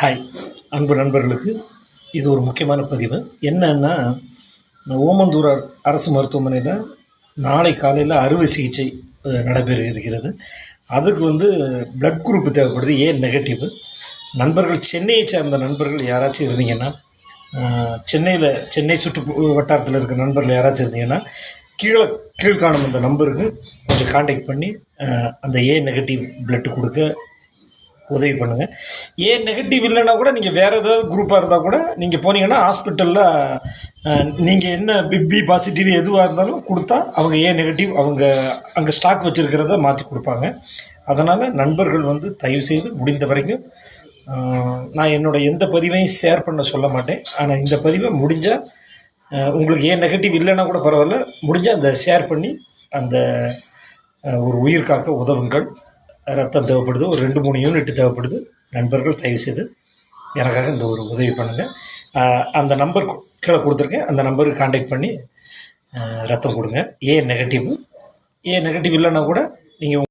Hi அன்பு நண்பர்களுக்கு இது ஒரு முக்கியமான பதிவு. என்னன்னா, ஓமந்தூரார் அரசு மருத்துவமனையில் நாளை காலையில் அறுவை சிகிச்சை நடைபெற இருக்கிறது. அதுக்கு பிளட் குரூப் தேவைப்படுது, ஏ நெகட்டிவ். நண்பர்கள் சென்னையை சேர்ந்த நண்பர்கள் யாராச்சும் இருந்தீங்கன்னா, சென்னை சுற்று வட்டாரத்தில் இருக்கிற நண்பர்கள் யாராச்சும் இருந்தீங்கன்னா, கீழ்காணும் அந்த நம்பருக்கு கொஞ்சம் காண்டாக்ட் பண்ணி அந்த ஏ நெகட்டிவ் பிளட்டு கொடுக்க உதவி பண்ணுங்கள். ஏ நெகட்டிவ் இல்லைன்னா கூட நீங்கள் வேறு ஏதாவது குரூப்பாக இருந்தால் கூட நீங்கள் போனீங்கன்னா ஹாஸ்பிட்டலில் நீங்கள் என்ன பி பாசிட்டிவ் எதுவாக இருந்தாலும் கொடுத்தா அவங்க ஏ நெகட்டிவ் அவங்க அங்கே ஸ்டாக் வச்சுருக்கிறத மாற்றி கொடுப்பாங்க. அதனால் நண்பர்கள் தயவுசெய்து முடிந்த வரைக்கும், நான் என்னோடய எந்த பதிவையும் ஷேர் பண்ண சொல்ல மாட்டேன். ஆனால் இந்த பதிவை முடிஞ்சால் உங்களுக்கு ஏ நெகட்டிவ் இல்லைன்னா கூட பரவாயில்ல, முடிஞ்சால் அந்த ஷேர் பண்ணி அந்த ஒரு உயிர் காக்க உதவுங்கள். ரத்தம் தேவைப்படுது, ஒரு 2-3 யூனிட் தேவைப்படுது. நண்பர்கள் தயவுசெய்து எனக்காக இந்த ஒரு உதவி பண்ணுங்கள். அந்த நம்பர் கீழே கொடுத்துருக்கேன், அந்த நம்பருக்கு காண்டாக்ட் பண்ணி ரத்தம் கொடுங்க. ஏ நெகட்டிவ் இல்லைன்னா கூட நீங்கள்